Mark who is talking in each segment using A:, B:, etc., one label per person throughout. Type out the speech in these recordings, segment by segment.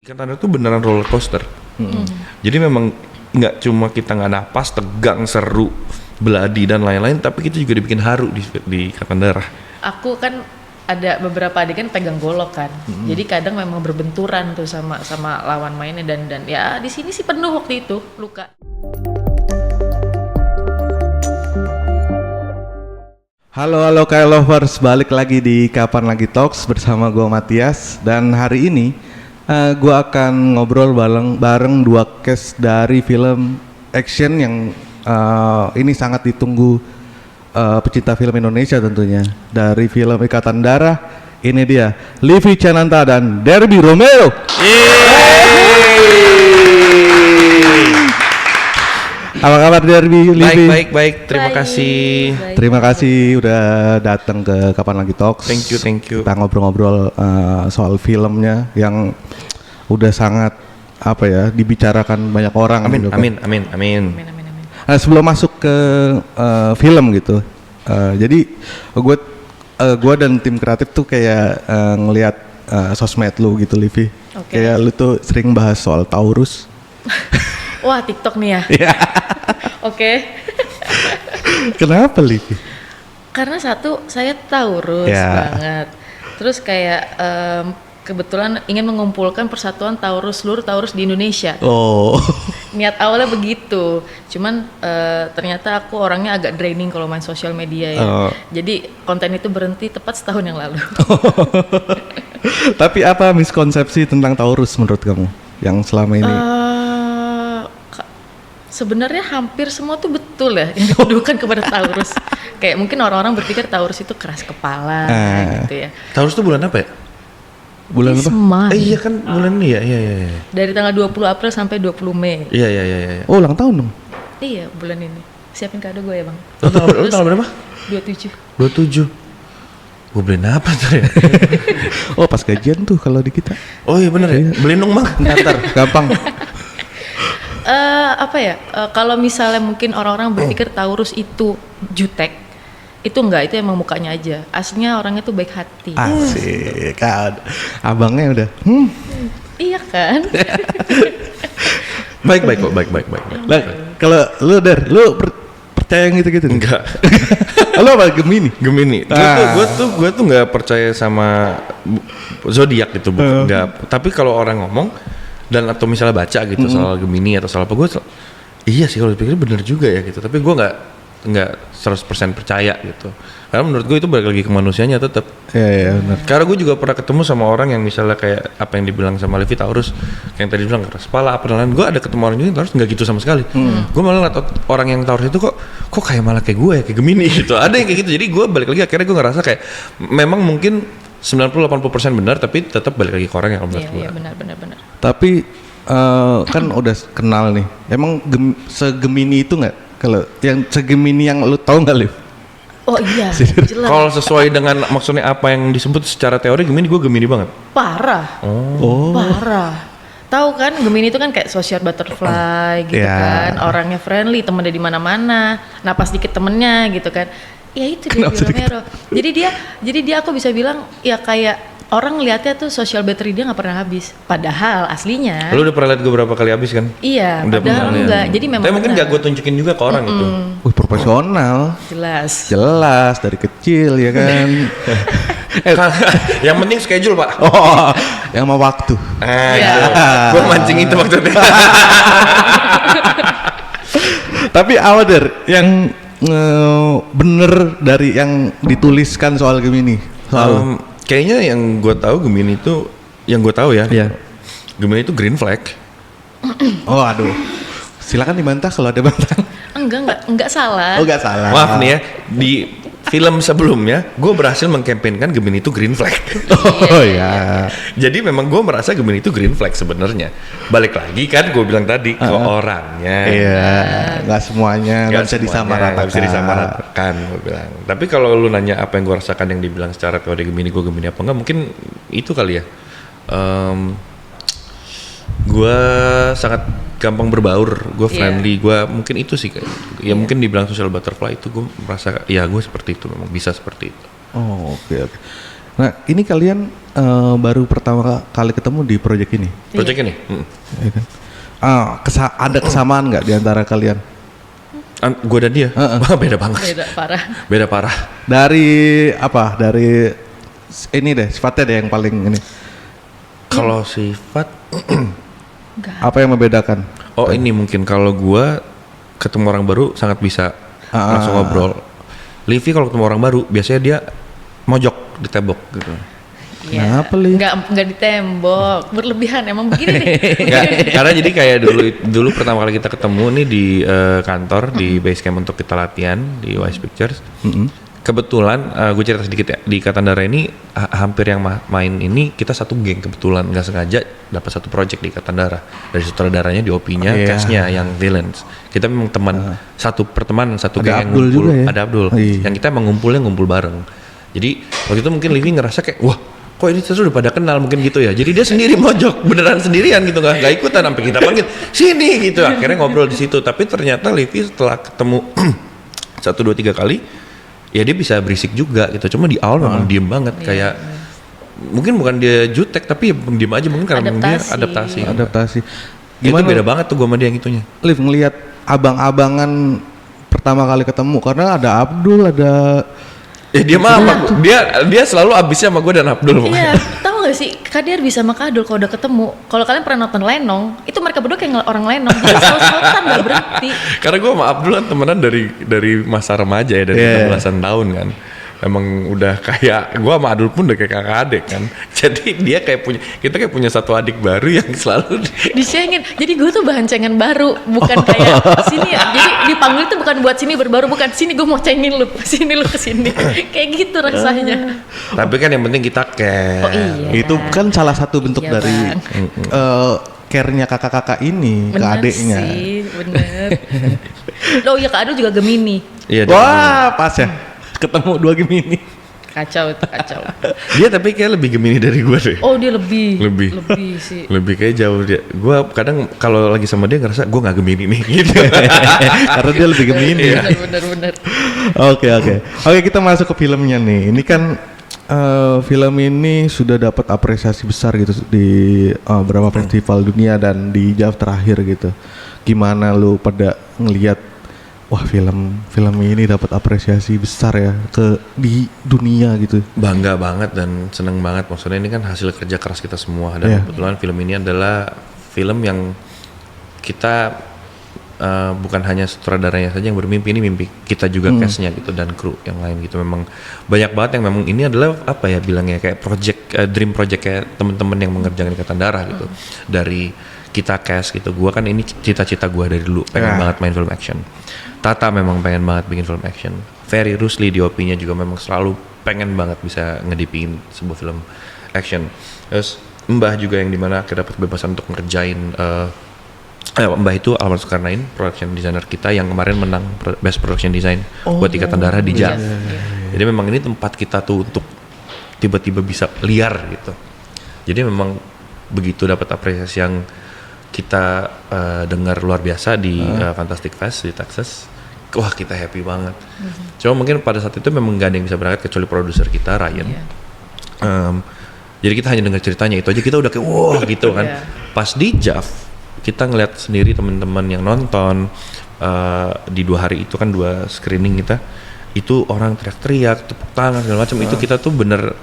A: Karena itu beneran roller coaster. Jadi memang nggak cuma kita nggak napas, tegang, seru, beladi dan lain-lain, tapi kita juga dibikin haru di Ikatan Darah.
B: Aku kan ada beberapa adegan pegang golok kan, jadi kadang memang berbenturan tuh sama lawan mainnya dan ya di sini sih penuh waktu itu luka.
C: Halo Kyle Lovers, balik lagi di Kapan Lagi Talks bersama gue Matias. Dan hari ini gue akan ngobrol bareng dua cast dari film action yang ini sangat ditunggu pecinta film Indonesia tentunya. Dari film Ikatan Darah, ini dia Livy Cananta dan Derby Romeo. Apa kabar Derby?
A: Baik. Terima kasih.
C: Terima kasih udah datang ke Kapan Lagi Talks.
A: Thank you.
C: Kita ngobrol-ngobrol soal filmnya yang udah sangat dibicarakan banyak orang.
A: Amin.
C: Nah, sebelum masuk ke film gitu, jadi gue dan tim kreatif tuh kayak ngelihat sosmed lu gitu, Livy.
B: Okay.
C: Kayak lu tuh sering bahas soal Taurus.
B: Wah, TikTok nih ya.
C: Iya.
B: Oke.
C: Kenapa, Livy?
B: Karena satu, saya Taurus banget. Terus kayak kebetulan ingin mengumpulkan persatuan seluruh Taurus di Indonesia.
C: Oh.
B: Niat awalnya begitu. Cuman ternyata aku orangnya agak draining kalau main sosial media ya. Jadi konten itu berhenti tepat setahun yang lalu. Tapi
C: apa miskonsepsi tentang Taurus menurut kamu yang selama ini?
B: Sebenarnya hampir semua tuh betul ya yang dituduhkan kepada Taurus. Kayak mungkin orang-orang berpikir Taurus itu keras kepala gitu ya.
A: Taurus itu bulan apa ya?
C: Bulan apa?
B: Semai.
A: Iya kan bulan ini ya.
B: Dari tanggal 20 April sampai 20 Mei.
A: Iya.
C: Oh, ulang tahun dong.
B: Iya, bulan ini. Siapin kado gue ya, Bang.
A: Lu tanggal berapa?
B: 27.
A: 27. Gue beliin apa tuh ya?
C: Oh, pas gajian tuh kalau di kita.
A: Oh iya bener ya? Beliin dong Bang.
C: Ntar, gampang.
B: Kalau misalnya mungkin orang-orang berpikir Taurus itu jutek, itu enggak, itu emang mukanya aja. Aslinya orangnya tuh baik hati.
C: Asik kan. Abangnya udah.
B: Iya kan?
A: Baik kok.
C: Lah, kalau lu percaya yang gitu-gitu?
A: Enggak.
C: Lu apa Gemini?
A: Gue tuh nggak percaya sama zodiak gitu, nggak. Tapi kalau orang ngomong dan atau misalnya baca gitu soal Gemini atau soal apa, gue iya sih kalau dipikir bener juga ya gitu. Tapi gue nggak 100% percaya gitu. Karena menurut gue itu balik lagi ke manusianya tetap.
C: Iya benar.
A: Karena gue juga pernah ketemu sama orang yang misalnya kayak apa yang dibilang sama Livy Taurus, yang tadi bilang keras kepala apa dan lain. Gue ada ketemu orang juga Taurus nggak gitu sama sekali. Gue malah ngeliat orang yang Taurus itu kok kayak malah kayak gue ya, kayak Gemini gitu. Ada yang kayak gitu. Jadi gue balik lagi akhirnya gue ngerasa kayak memang mungkin 90-80% benar, tapi tetap balik lagi ke orang yang menurut gue.
B: Iya benar.
C: Tapi kan udah kenal nih. Emang segemini itu nggak? Kalau yang segemini yang lu tahu nggak, Liv?
B: Oh iya, jelas.
A: Kalau sesuai dengan maksudnya apa yang disebut secara teori Gemini, gue Gemini banget.
B: Parah.
C: Oh.
B: Parah. Tahu kan Gemini itu kan kayak social butterfly gitu kan, orangnya friendly, temennya di mana-mana, napas dikit temennya gitu kan. Ya itu dia Romero. Jadi dia aku bisa bilang ya kayak orang ngeliatnya tuh social battery dia nggak pernah habis. Padahal aslinya.
A: Lu udah pernah lihat gue berapa kali habis kan?
B: Iya.
A: Udah
B: padahal enggak. Jadi memang.
A: Tapi mungkin nggak gue tunjukin juga ke orang itu.
C: Wih, profesional. Jelas dari kecil ya kan.
A: Yang penting schedule Pak.
C: Oh, yang mau waktu.
A: Gue mancing itu maksudnya.
C: Tapi yang bener dari yang dituliskan soal Gemini.
A: Kayaknya yang gue tahu Gemini itu, yang gue tahu ya.
C: Iya.
A: Gemini itu green flag.
C: Oh aduh. Silakan dibantah kalau ada bantah.
B: Enggak salah.
C: Oh enggak salah.
A: Maaf nih ya, di film sebelumnya gue berhasil mengkampanyekan Gemini itu green flag.
C: Oh iya.
A: Jadi memang gue merasa Gemini itu green flag sebenarnya. Balik lagi kan gue bilang tadi ke orangnya.
C: Iya, nggak semuanya nggak bisa disamaratakan.
A: Gue bilang. Tapi kalau lu nanya apa yang gue rasakan yang dibilang secara teori Gemini, gue Gemini apa enggak, mungkin itu kali ya. Gue sangat gampang berbaur, gue friendly, gue mungkin itu sih kayak, ya mungkin dibilang social butterfly itu gue merasa ya gue seperti itu, memang bisa seperti itu.
C: Oh oke. Nah, ini kalian baru pertama kali ketemu di project ini.
A: Project ini.
C: Ya kan? Ada kesamaan nggak di antara kalian?
A: Gue dan dia. Wah, beda banget.
B: Beda parah.
A: Beda parah.
C: Dari apa? Dari ini deh, sifatnya deh yang paling ini.
A: Kalau sifat
C: Apa yang membedakan?
A: oh ini mungkin kalau gue ketemu orang baru sangat bisa langsung ngobrol. Livi kalau ketemu orang baru biasanya dia mojok di tembok gitu.
B: Iya.
C: Kenapa, Li?
B: Nggak di tembok, berlebihan emang begini nih.
A: Nggak, karena jadi kayak dulu pertama kali kita ketemu nih di kantor di Basecamp untuk kita latihan di Wise Pictures. Kebetulan gue cerita sedikit ya, di Katandara ini hampir yang main ini kita satu geng, kebetulan nggak sengaja dapat satu project di Katandara dari sutradaranya, DOP-nya, cast-nya yang villains. Kita memang teman satu pertemanan, satu
C: Ada
A: geng yang
C: Abdul
A: ngumpul,
C: juga ya?
A: ada Abdul. Yang kita emang ngumpul bareng. Jadi waktu itu mungkin Livi ngerasa kayak wah kok ini terus udah pada kenal mungkin gitu ya. Jadi dia sendiri mojok beneran sendirian gitu, nggak ikutan sampai kita panggil sini gitu. Akhirnya ngobrol di situ. Tapi ternyata Livi setelah ketemu 1, 2, 3 kali ya dia bisa berisik juga gitu. Cuma di awal memang diem banget kayak mungkin bukan dia jutek tapi ya diem aja mungkin karena memang dia adaptasi. Gimana? Itu beda banget tuh gue sama dia yang itunya.
C: Liv ngelihat abang-abangan pertama kali ketemu karena ada Abdul, ada
A: Dia mah dia selalu abisnya sama gue dan Abdul.
B: Iya, tahu gak sih Kadir bisa sama Kadul kalau udah ketemu. Kalau kalian pernah nonton Lenong, itu mereka berdua kayak orang Lenong. Jadi saut-sautan gak berhenti.
A: Karena gue sama Abdul kan temenan dari masa remaja ya, dari kita belasan tahun kan. Emang udah kayak gue sama Abdul pun udah kayak kakak adik kan. Jadi dia kita kayak punya satu adik baru yang selalu
B: dicengin. Jadi gue tuh bahan cengen baru, bukan kayak sini ya. Jadi dipanggil tuh bukan buat sini berbaru, bukan sini gue mau cengin lu, sini lu kesini. Kayak gitu rasanya.
A: Tapi kan yang penting kita care.
B: Oh iya.
C: itu kan salah satu bentuk
B: Iya,
C: dari care-nya kakak-kakak ini ke adiknya.
B: Sih, bener. Oh iya Kak Adul juga Gemini.
A: Iya.
C: Wah, pas ya. Ketemu 2 Gemini.
B: Kacau itu, kacau.
A: Dia tapi kayak lebih Gemini dari gue deh.
B: Oh dia lebih sih.
A: Lebih kayak jauh dia. Gue kadang kalau lagi sama dia ngerasa gue nggak Gemini nih gitu.
C: Karena dia lebih Gemini.
B: Bener.
C: Oke, kita masuk ke filmnya nih. Ini kan film ini sudah dapat apresiasi besar gitu di beberapa festival dunia dan di JAV terakhir gitu. Gimana lu pada ngelihat wah film ini dapat apresiasi besar ya di dunia gitu.
A: Bangga banget dan seneng banget. Maksudnya ini kan hasil kerja keras kita semua dan kebetulan film ini adalah film yang kita bukan hanya sutradaranya saja yang bermimpi, ini mimpi kita juga castnya gitu dan kru yang lain gitu. Memang banyak banget yang memang ini adalah apa ya bilangnya kayak dream project kayak teman-teman yang mengerjakan Ikatan Darah gitu. Dari kita cast gitu, gua kan ini cita-cita gua dari dulu pengen banget main film action. Tata memang pengen banget bikin film action. Ferry Rusli DOP-nya juga memang selalu pengen banget bisa ngedipin sebuah film action. Terus Mbah juga yang dimana kita dapat kebebasan untuk ngerjain Mbah itu Alman Sukarnain, production designer kita yang kemarin menang Best Production Design buat Ikatan Darah di JAV. Jadi memang ini tempat kita tuh untuk tiba-tiba bisa liar gitu. Jadi memang begitu dapat apresiasi yang kita dengar luar biasa di Fantastic Fest di Texas, wah kita happy banget. Cuma mungkin pada saat itu memang gak ada yang bisa berangkat kecuali produser kita Ryan. Jadi kita hanya dengar ceritanya itu aja kita udah kayak wah gitu kan. Pas di JAV kita ngeliat sendiri teman-teman yang nonton di 2 hari itu kan 2 screening kita, itu orang teriak-teriak, tepuk tangan segala macam. Itu kita tuh bener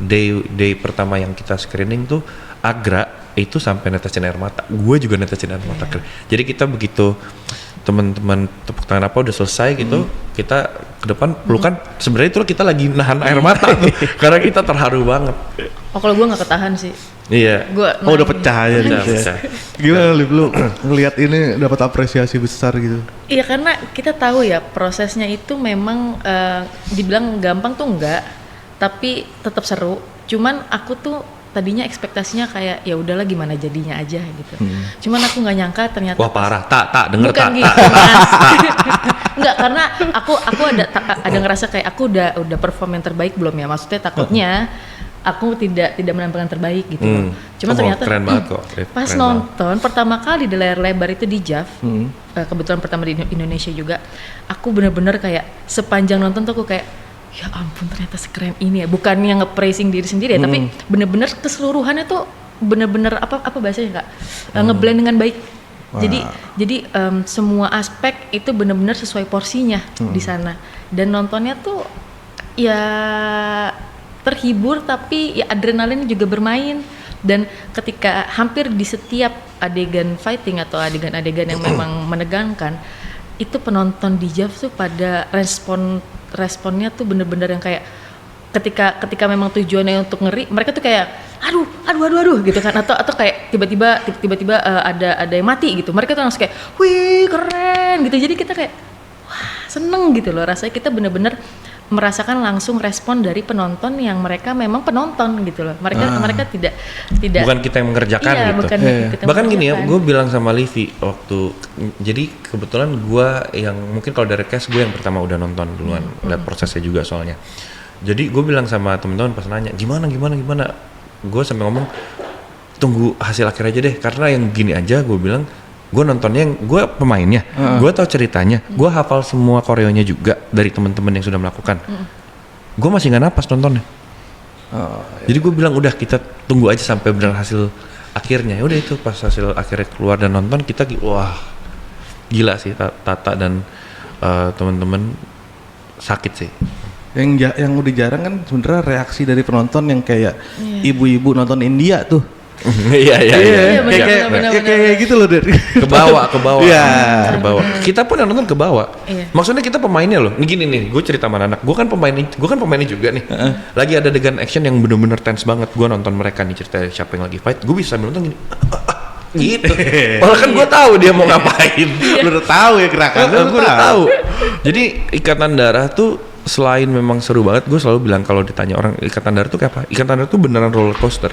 A: day pertama yang kita screening tuh Agra itu sampai netesin air mata. Gue juga netesin air mata. Jadi kita begitu teman-teman tepuk tangan apa udah selesai gitu, kita ke depan pelukan. Sebenarnya itu kita lagi nahan air mata tuh karena kita terharu banget.
B: Oh kalau gue nggak ketahan sih.
A: Iya.
C: Udah pecah aja gitu. Gimana lu ngelihat ini dapat apresiasi besar gitu?
B: Iya karena kita tahu ya prosesnya itu memang dibilang gampang tuh enggak, tapi tetap seru. Cuman aku tuh tadinya ekspektasinya kayak ya udahlah gimana jadinya aja gitu. Cuman aku nggak nyangka ternyata
A: wah parah. Tak denger
B: bukan
A: tak.
B: Gitu, Mas. Enggak, karena aku ada ngerasa kayak aku udah perform yang terbaik belum ya. Maksudnya takutnya aku tidak menampilkan terbaik gitu. Cuma ternyata
A: keren banget kok.
B: Pas nonton pertama kali di layar lebar itu di JAV, kebetulan pertama di Indonesia juga, aku bener-bener kayak sepanjang nonton tuh aku kayak ya ampun ternyata sekeren ini ya, bukannya nge-praising diri sendiri ya, tapi bener-bener keseluruhannya tuh bener-bener apa bahasanya Kak, ngeblend dengan baik. Jadi semua aspek itu bener-bener sesuai porsinya di sana, dan nontonnya tuh ya terhibur, tapi ya adrenalin juga bermain. Dan ketika hampir di setiap adegan fighting atau adegan-adegan yang memang menegangkan, itu penonton di JAV tuh pada responnya tuh bener-bener yang kayak ketika memang tujuannya untuk ngeri, mereka tuh kayak aduh gitu kan, atau kayak tiba-tiba ada yang mati gitu, mereka tuh langsung kayak wih keren gitu. Jadi kita kayak wah seneng gitu loh, rasanya kita bener-bener merasakan langsung respon dari penonton yang mereka memang penonton gitu loh. Mereka tidak
A: bukan kita yang mengerjakan
B: iya,
A: gitu.
B: Bukan kita
A: Bahkan gini ya,
B: mengerjakan.
A: gue bilang sama Livi waktu, jadi kebetulan gue yang mungkin kalau dari cast gue yang pertama udah nonton duluan, lihat prosesnya juga soalnya. Jadi gue bilang sama temen-temen pas nanya gimana, gue sampai ngomong tunggu hasil akhir aja deh, karena yang gini aja gue bilang, gue nontonnya, gue pemainnya, gue tahu ceritanya, gue hafal semua koreonya juga dari teman-teman yang sudah melakukan. Gue masih nggak napas nontonnya. Jadi gue bilang udah kita tunggu aja sampai benar hasil akhirnya. Ya udah itu pas hasil akhirnya keluar dan nonton kita wah gila sih Tata dan teman-teman sakit sih.
C: Yang udah jarang kan sebenarnya reaksi dari penonton yang kayak ibu-ibu nonton India tuh.
A: Iya.
B: benar.
C: Kayak gitu loh dari
A: Ke bawah.
C: Iya.
A: Ke bawah. Kita pun yang nonton ke bawah.
B: Iya.
A: Maksudnya kita pemainnya loh. Nih gini nih, gue cerita sama anak. Gue kan pemainnya juga nih. Lagi ada adegan action yang bener-bener tense banget. Gue nonton mereka nih cerita siapa yang lagi fight. Gue bisa nonton gini. Gitu. Malah kan gue tahu dia mau ngapain.
C: Lu udah tahu ya gerakannya.
A: Gue udah tahu. Jadi Ikatan Darah tuh selain memang seru banget, gue selalu bilang kalau ditanya orang Ikatan Darah tuh kayak apa? Ikatan Darah tuh beneran roller coaster.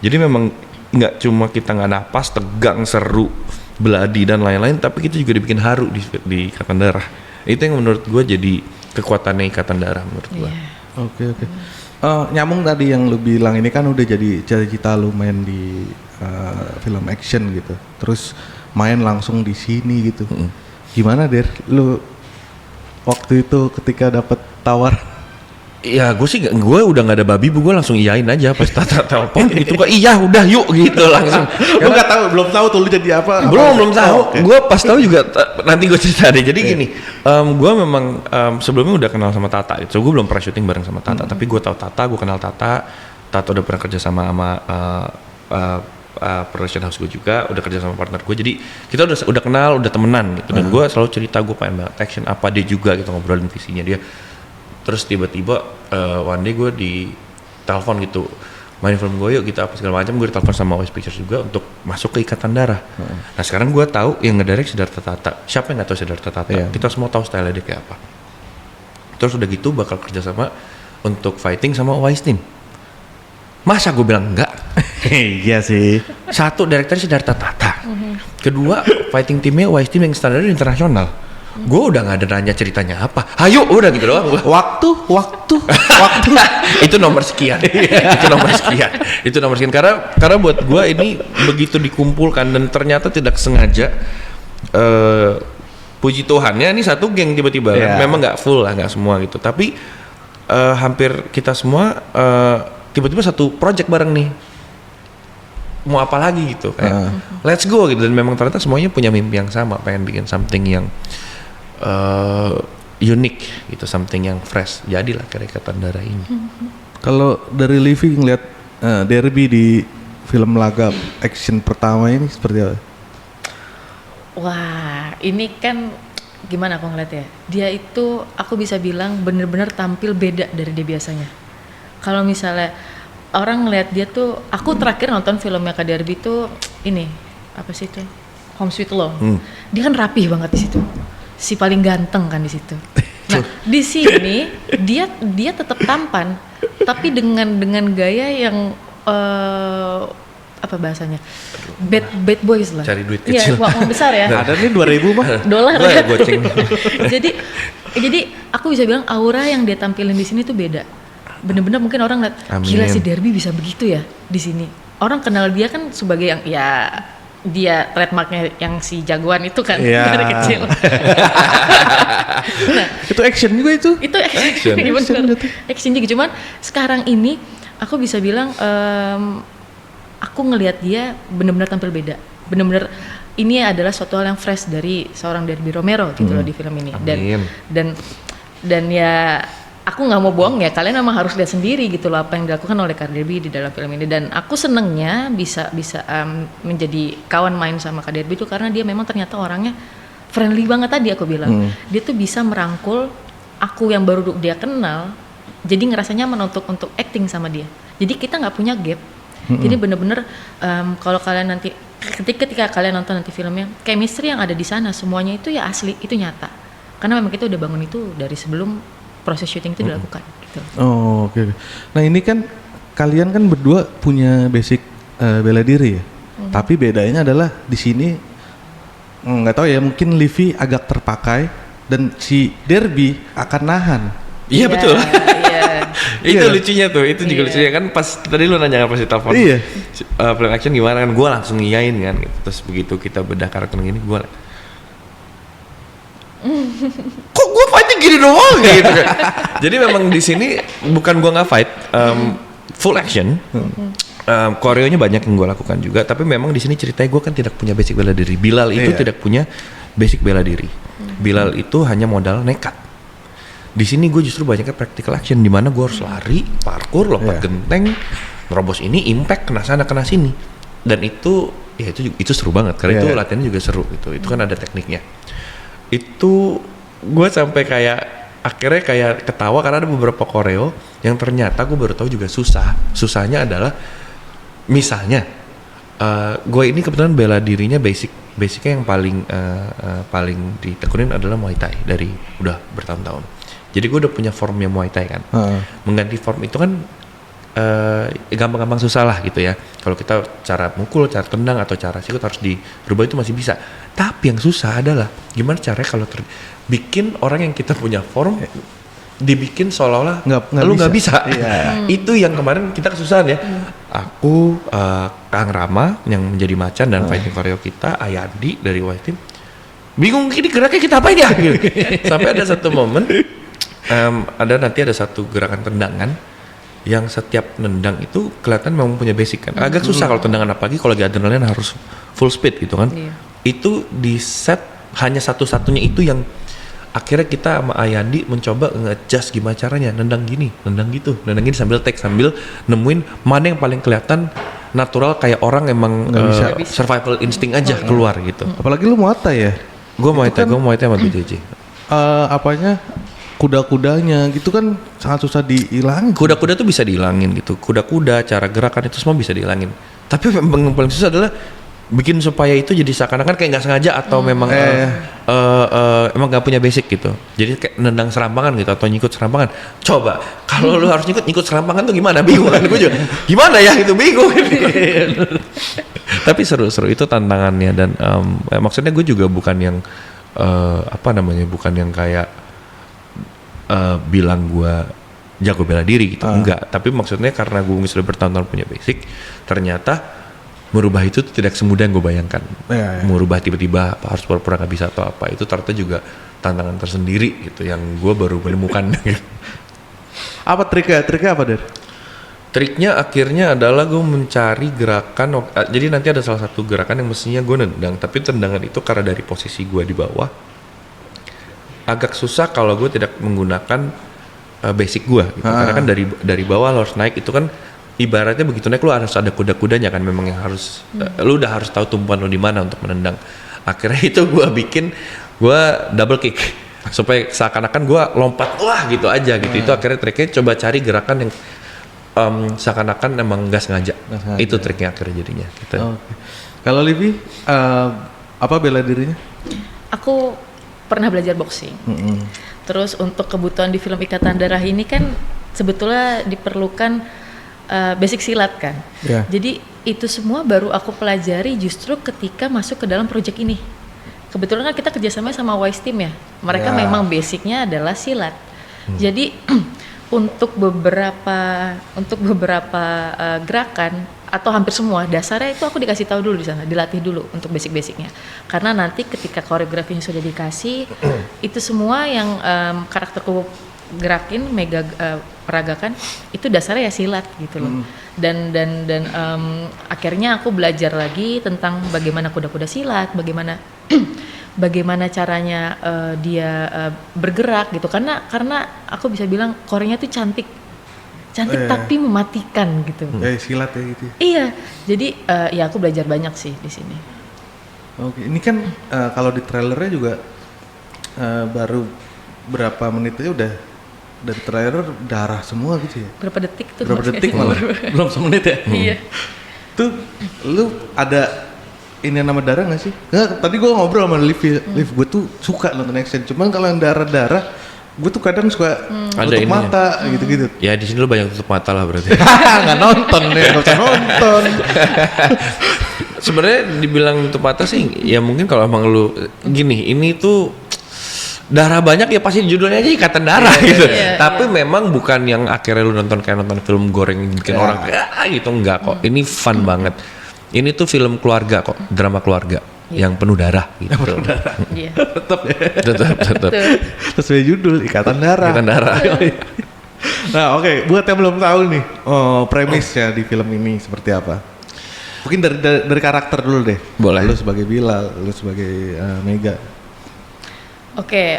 A: Jadi memang nggak cuma kita nggak napas, tegang, seru, beladi dan lain-lain, tapi kita juga dibikin haru di Ikatan Darah. Itu yang menurut gue jadi kekuatannya Ikatan Darah menurut gue.
C: Oke. Nyambung tadi yang lu bilang, ini kan udah jadi cita-cita lu main di film action gitu, terus main langsung di sini gitu. Gimana Der, lu waktu itu ketika dapet tawar?
A: Ya gue udah nggak ada babi, gue langsung iyain aja pas Tata telepon gitu, kok iya udah yuk gitu langsung.
C: Lu nggak tahu, belum tahu tuh lu jadi apa?
A: Belum tahu.
C: Okay.
A: Gue pas tahu juga nanti gue cerita deh. Jadi gini, gue memang sebelumnya udah kenal sama Tata. So gue belum pernah syuting bareng sama Tata, tapi gue tahu Tata, gue kenal Tata. Tata udah pernah kerja sama production house gue juga, udah kerja sama partner gue. Jadi kita udah kenal, udah temenan gitu. Dan gue selalu cerita gue pengen banget action apa, dia juga gitu, ngobrolin visinya dia. Terus tiba-tiba one day gue di telepon gitu, main film gue yuk gitu apa segala macam. Gue ditelepon sama West Pictures juga untuk masuk ke Ikatan Darah. Nah sekarang gue tahu yang ngedirect Siddhartha Tata. Siapa yang nggak tahu Siddhartha Tata? Kita semua tahu style dia kayak apa. Terus udah gitu bakal kerja sama untuk fighting sama Weinstein. Masa gue bilang enggak?
C: Iya sih.
A: Satu, direkturnya Siddhartha Tata. Kedua, fighting timnya Weinstein yang standarnya internasional. Gue udah gak ada nanya ceritanya apa. Ayo, udah gitu doang.
C: Waktu.
A: Itu nomor sekian. Itu nomor sekian. Karena buat gue ini begitu dikumpulkan dan ternyata tidak sengaja. Puji Tuhannya ini satu geng tiba-tiba. Memang nggak full lah, nggak semua gitu. Tapi hampir kita semua tiba-tiba satu project bareng nih. Mau apa lagi gitu kayak let's go gitu. Dan memang ternyata semuanya punya mimpi yang sama, pengen bikin something yang unik gitu, something yang fresh. Jadilah Ikatan Darah ini.
C: Kalau dari Livi ngeliat Derby di film laga action pertama ini seperti apa?
B: Wah, ini kan gimana aku ngeliat ya? Dia itu aku bisa bilang bener-bener tampil beda dari dia biasanya. Kalau misalnya orang ngeliat dia tuh, aku terakhir nonton filmnya Kak Derby tuh ini apa sih itu? Home Sweet Home. Dia kan rapih banget di situ. Si paling ganteng kan di situ. Nah, di sini dia tetap tampan, tapi dengan gaya yang apa bahasanya? Bad boys lah.
A: Cari duit kecil.
B: Iya, uang besar ya.
C: Ada nih 2.000 mah.
B: Dolar
A: ya
B: ya.
A: goceng.
B: jadi aku bisa bilang aura yang dia tampilin di sini tuh beda. Bener-bener mungkin orang ngeliat, gila si Derby bisa begitu ya di sini. Orang kenal dia kan sebagai yang ya dia trademarknya yang si jagoan itu kan
C: Iya.
B: dari kecil. Nah,
C: Itu action juga itu.
B: itu action, action juga. Cuman sekarang ini aku bisa bilang aku ngelihat dia benar-benar tampil beda. Benar-benar ini adalah suatu hal yang fresh dari seorang Derby Romero gitu loh di film ini.
A: Amin.
B: Dan ya aku nggak mau bohong ya, kalian memang harus lihat sendiri gitu loh apa yang dilakukan oleh Kak Derby di dalam film ini. Dan aku senengnya bisa menjadi kawan main sama Kak Derby itu karena dia memang ternyata orangnya friendly banget tadi aku bilang. Dia tuh bisa merangkul aku yang baru dia kenal, jadi ngerasa nyaman untuk acting sama dia. Jadi kita nggak punya gap. Jadi bener-bener kalau kalian nanti ketika kalian nonton nanti filmnya, chemistry yang ada di sana semuanya itu ya asli, itu nyata. Karena memang kita udah bangun itu dari sebelum proses syuting itu dilakukan gitu.
C: Oh, oke. Nah, ini kan kalian kan berdua punya basic bela diri ya. Tapi bedanya adalah di sini nggak tahu ya, mungkin Livi agak terpakai dan si Derby akan nahan.
A: Iya betul.
B: Iya.
A: Itu
C: Iya.
A: lucunya tuh, itu juga
B: Iya.
A: lucunya kan pas tadi lu nanya pas di telepon.
C: Iya.
A: Film action gimana kan, gue langsung ngiyain kan gitu. Terus begitu kita bedah karakter gini, gue kok gue fightnya gini doang gitu kan. Jadi memang di sini bukan gue nggak fight, full action. Koreonya banyak yang gue lakukan juga, tapi memang di sini ceritanya gue kan tidak punya basic bela diri. Bilal itu
C: Iya.
A: tidak punya basic bela diri. Bilal itu hanya modal nekat. Di sini gue justru banyaknya practical action, di mana gue harus lari, parkour, lompat
C: Iya.
A: genteng, nerobos ini, impact kena sana kena sini. Dan itu ya itu seru banget karena
C: Iya.
A: itu latihannya juga seru gitu. Itu kan ada tekniknya. Itu gue sampai kayak akhirnya kayak ketawa karena ada beberapa koreo yang ternyata gue baru tahu juga susah. Susahnya adalah misalnya gue ini kebetulan bela dirinya basicnya yang paling ditekunin adalah Muay Thai dari udah bertahun-tahun. Jadi gue udah punya formnya Muay Thai kan. Mengganti form itu kan gampang-gampang susah lah gitu ya. Kalau kita cara mukul, cara tendang atau cara sikut harus dirubah itu masih bisa. Tapi yang susah adalah gimana caranya kalau bikin orang yang kita punya form dibikin seolah-olah lu nggak bisa.
C: Iya.
A: Itu yang kemarin kita kesusahan ya. Aku, Kang Rama yang menjadi macan dan fighting koreo kita, Ayandi dari White Team, bingung ini geraknya kita apain ya? Gitu. Sampai ada satu momen, nanti ada satu gerakan tendangan yang setiap nendang itu kelihatan memang punya basic kan. Agak susah kalau tendangan, apalagi kalau lagi adrenalin harus full speed gitu kan.
B: Iya.
A: Itu di set hanya satu-satunya itu yang akhirnya kita sama Ayandi mencoba nge-adjust gimana caranya nendang gini, nendang gitu, nendang gini sambil take, sambil nemuin mana yang paling kelihatan natural kayak orang emang
C: Nggak bisa.
A: survival instinct aja keluar gitu.
C: Apalagi lu Muay Thai ya.
A: Gue Muay Thai sama BJJ.
C: Apanya? Kuda-kudanya gitu kan sangat susah dihilangin.
A: Kuda-kuda tuh bisa dihilangin gitu. Kuda-kuda, cara gerakan itu semua bisa dihilangin. Tapi memang yang paling susah adalah bikin supaya itu jadi seakan-akan kayak nggak sengaja atau memang emang nggak punya basic gitu. Jadi kayak nendang serampangan gitu atau nyikut serampangan. Coba kalau lu harus nyikut serampangan tuh gimana? Bingung kan gue juga. Gimana ya itu bingung. Tapi seru-seru itu tantangannya dan maksudnya gue juga bukan yang bukan yang kayak bilang gue jago bela diri gitu, enggak. Tapi maksudnya karena gue sudah bertahun-tahun punya basic, ternyata merubah itu tidak semudah yang gue bayangkan.
C: Iya.
A: Merubah tiba-tiba harus pura-pura nggak bisa atau apa, itu ternyata juga tantangan tersendiri gitu yang gue baru menemukan.
C: Apa triknya? Triknya apa, Der?
A: Triknya akhirnya adalah gue mencari gerakan. Jadi nanti ada salah satu gerakan yang mestinya gue nendang, tapi tendangan itu karena dari posisi gue di bawah agak susah kalau gue tidak menggunakan basic gue gitu. Karena kan dari bawah lo harus naik, itu kan ibaratnya begitu naik lo harus ada kuda-kudanya kan, memang yang harus lo udah harus tahu tumpuan lo di mana untuk menendang. Akhirnya itu gue bikin gue double kick supaya seakan-akan gue lompat wah gitu aja gitu. Itu akhirnya triknya, coba cari gerakan yang seakan-akan emang nggak sengaja. Itu triknya akhirnya jadinya gitu.
C: Oke. Kalau Livi apa bela dirinya?
B: Aku pernah belajar boxing. Terus untuk kebutuhan di film Ikatan Darah ini kan sebetulnya diperlukan basic silat kan.
C: Yeah.
B: Jadi itu semua baru aku pelajari justru ketika masuk ke dalam project ini. Kebetulan kan kita kerjasama sama Wise Team ya. Mereka memang basicnya adalah silat. Jadi untuk beberapa gerakan atau hampir semua dasarnya itu aku dikasih tahu dulu di sana, dilatih dulu untuk basic-basicnya. Karena nanti ketika koreografinya sudah dikasih, itu semua yang karakterku gerakin, Mega peragakan, itu dasarnya ya silat gitu loh. Dan akhirnya aku belajar lagi tentang bagaimana kuda-kuda silat, bagaimana caranya dia bergerak gitu. Karena aku bisa bilang Korenya tuh cantik tapi mematikan gitu.
C: Silat ya gitu.
B: Iya, jadi ya aku belajar banyak sih di sini.
C: Oke, ini kan kalau di trailernya juga baru berapa menitnya udah dari trailer darah semua gitu ya?
B: Berapa detik tuh?
C: Berapa detik malah? Belum semenit ya?
B: Iya.
C: Tuh lu ada ini nama darah nggak sih? Nggak, tadi gue ngobrol sama Liv, gue tuh suka nonton action. Cuman kalau yang darah-darah, gue tuh kadang suka tutup mata gitu-gitu.
A: Ya di sini lu banyak tutup mata lah berarti.
C: Nggak nonton nih, nggak usah nonton.
A: Sebenarnya dibilang tutup mata sih, ya mungkin kalau emang lu gini, ini tuh darah banyak ya pasti judulnya aja Ikatan Darah gitu. Tapi memang bukan yang akhirnya lu nonton kayak nonton film goreng bikin orang kayak gitu, enggak kok. Ini fun banget. Ini tuh film keluarga kok, drama keluarga yang penuh darah gitu.
B: Iya.
C: Tetap ya.
A: Tetap.
C: Sesuai judul Ikatan Darah.
A: Ikatan Darah.
C: Nah oke, buat yang belum tahu nih premisnya di film ini seperti apa? Mungkin dari karakter dulu deh.
A: Boleh.
C: Lu sebagai Bilal, lu sebagai Mega.
B: Oke,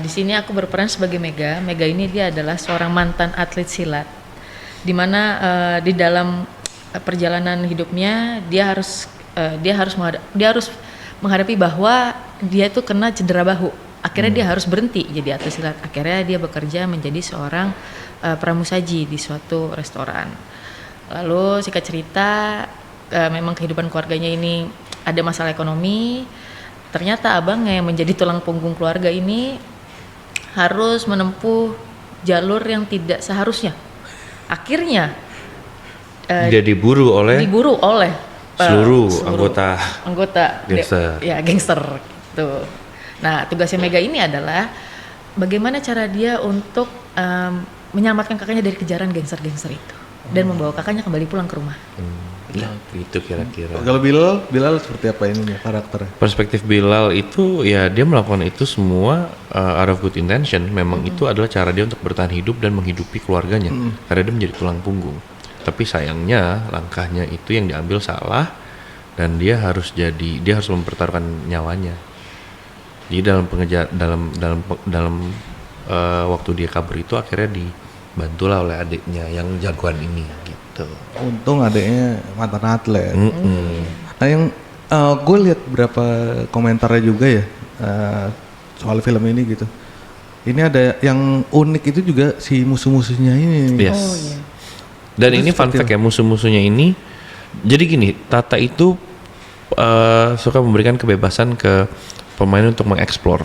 B: di sini aku berperan sebagai Mega. Mega ini dia adalah seorang mantan atlet silat, di mana di dalam perjalanan hidupnya dia harus menghadapi bahwa dia tuh kena cedera bahu. Akhirnya dia harus berhenti jadi atlet silat. Akhirnya dia bekerja menjadi seorang pramusaji di suatu restoran. Lalu singkat cerita, memang kehidupan keluarganya ini ada masalah ekonomi. Ternyata abangnya yang menjadi tulang punggung keluarga ini harus menempuh jalur yang tidak seharusnya. Akhirnya
A: dia diburu oleh seluruh anggota gangster.
B: Gangster gitu. Nah, tugasnya Mega ini adalah bagaimana cara dia untuk menyelamatkan kakaknya dari kejaran gangster-gangster itu dan membawa kakaknya kembali pulang ke rumah.
A: Itu kira-kira.
C: Kalau Bilal seperti apa ini karakternya?
A: Perspektif Bilal itu ya dia melakukan itu semua out of good intention. Memang itu adalah cara dia untuk bertahan hidup dan menghidupi keluarganya. Karena dia menjadi tulang punggung. Tapi sayangnya langkahnya itu yang diambil salah dan dia harus mempertaruhkan nyawanya. Jadi dalam waktu dia kabur itu akhirnya dibantulah oleh adiknya yang jagoan ini gitu.
C: Untung adiknya mantan atlet. Nah yang gue lihat berapa komentarnya juga ya soal film ini gitu. Ini ada yang unik itu juga si musuh-musuhnya ini.
A: Yes. Oh, iya. Dan ini fun fact ya, musuh-musuhnya ini. Jadi gini, Tata itu suka memberikan kebebasan ke pemain untuk mengeksplor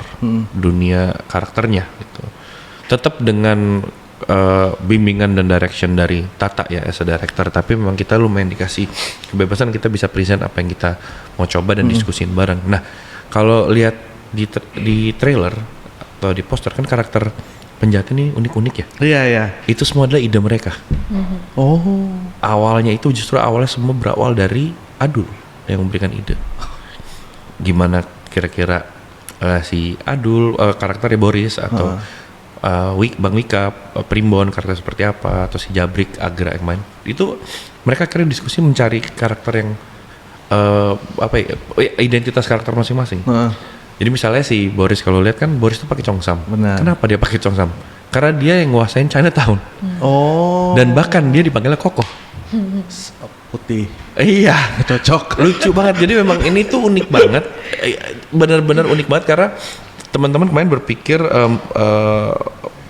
A: dunia karakternya gitu. Tetap dengan bimbingan dan direction dari Tata ya as a director, tapi memang kita lumayan dikasih kebebasan, kita bisa present apa yang kita mau coba dan diskusin bareng. Nah, kalau lihat di trailer atau di poster kan karakter penjahat ini unik-unik ya.
C: Iya.
A: Itu semua adalah ide mereka. Oh. Awalnya semua berawal dari Adul yang memberikan ide. Gimana kira-kira si Adul karakternya Boris atau Bang Wika, Primbon karakter seperti apa, atau si Jabrik, Agra yang main. Itu mereka akhirnya diskusi mencari karakter yang identitas karakter masing-masing. Jadi misalnya si Boris, kalau lihat kan Boris tuh pakai congsam.
C: Benar.
A: Kenapa dia pakai congsam? Karena dia yang nguasain Chinatown.
C: Oh.
A: Dan bahkan dia dipanggilnya Kokoh.
C: Putih.
A: Iya,
C: cocok.
A: Lucu banget. Jadi memang ini tuh unik banget. Benar-benar unik banget karena teman-teman kemarin berpikir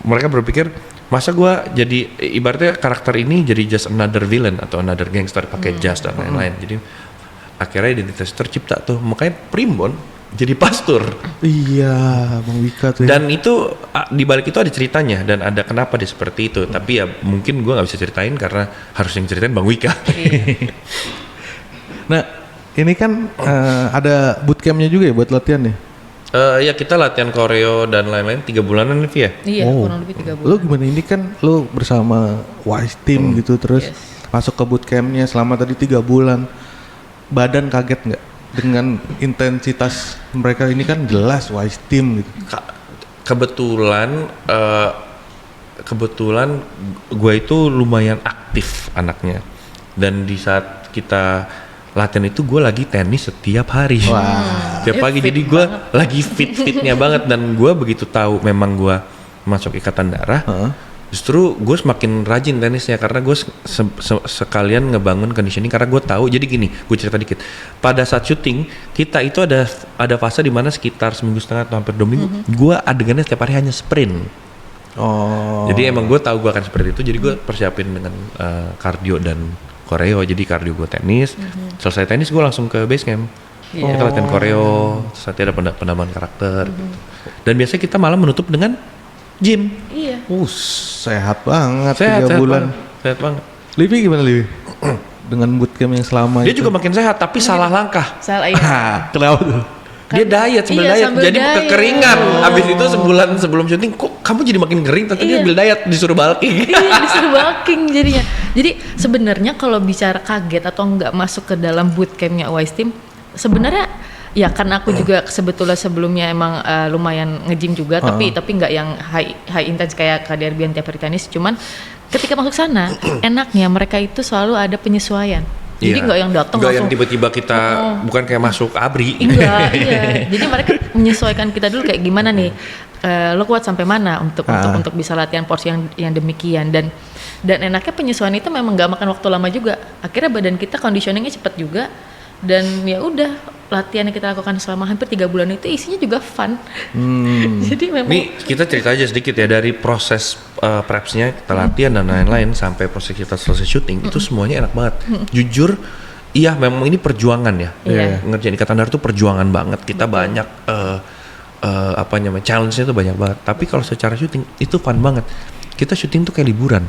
A: mereka berpikir masa gue jadi ibaratnya karakter ini jadi just another villain atau another gangster pakai jas dan lain-lain. Jadi akhirnya identitas tercipta tuh, makanya Primbon jadi pastor.
C: Iya, Bang Wika tuh.
A: Dan itu di balik itu ada ceritanya dan ada kenapa dia seperti itu. Tapi ya mungkin gue nggak bisa ceritain karena harus yang ceritain Bang Wika.
C: Nah, ini kan ada bootcampnya juga ya buat latihan ya?
A: Ya kita latihan koreo dan lain-lain 3 bulanan nih ya.
B: Iya, kurang lebih 3 bulan.
C: Lo gimana ini kan lo bersama Wise Team gitu terus masuk ke bootcampnya selama tadi 3 bulan. Badan kaget nggak dengan intensitas mereka ini kan jelas wise team gitu.
A: Kebetulan gue itu lumayan aktif anaknya, dan di saat kita latihan itu gue lagi tenis setiap hari. Tiap pagi, jadi gue lagi fitnya banget. Dan gue begitu tahu memang gue masuk ikatan darah, justru gue semakin rajin tenisnya karena gue sekalian ngebangun conditioning. Karena gue tahu, jadi gini, gue cerita dikit. Pada saat syuting kita itu ada fase di mana sekitar seminggu setengah atau hampir 2 minggu, gue adegannya setiap hari hanya sprint. Jadi emang gue tahu gue akan seperti itu, jadi gue persiapin dengan kardio dan koreo. Jadi kardio gue tenis, selesai tenis gue langsung ke base camp. Kita latihan koreo, terus nanti ada penambahan karakter gitu. Dan biasanya kita malah menutup dengan gym.
B: Iya.
C: Sehat banget 3 bulan.
A: Sehat banget.
C: Livi gimana Livi? Dengan bootcamp yang selama
A: Dia
C: itu.
A: juga makin sehat, tapi salah langkah.
B: Salah iya.
C: Kenapa tuh?
A: Dia diet, sambil diet,
B: sambil
A: jadi
B: diet.
A: kekeringan. Abis itu sebulan sebelum syuting, kok kamu jadi makin kering? Ternyata dia ambil diet, disuruh bulking.
B: Iya, disuruh bulking jadinya. Jadi sebenarnya kalau bicara kaget atau nggak masuk ke dalam bootcampnya Wise Team, sebenarnya ya karena aku juga sebetulnya emang lumayan nge-gym juga, tapi nggak yang high intense kayak Kak Derbian tiap hari tenis. Cuman ketika masuk sana, enaknya mereka itu selalu ada penyesuaian. Jadi nggak yang datang langsung.
A: Nggak yang tiba-tiba kita bukan kayak masuk ABRI.
B: Enggak, iya. Jadi mereka menyesuaikan kita dulu kayak gimana nih. Lo kuat sampai mana untuk bisa latihan porsi yang demikian, dan enaknya penyesuaian itu memang nggak makan waktu lama juga. Akhirnya badan kita conditioningnya cepat juga, dan ya udah latihan yang kita lakukan selama hampir 3 bulan itu isinya juga fun. Jadi memang.
A: Nih kita cerita aja sedikit ya, dari proses prepsnya kita latihan dan lain-lain sampai proses kita selesai syuting itu semuanya enak banget. Jujur, iya memang ini perjuangan ya. Ngerjain ikatan darah itu perjuangan banget. Kita banyak challenge-nya itu banyak banget. Tapi kalau secara syuting itu fun banget. Kita syuting tuh kayak liburan.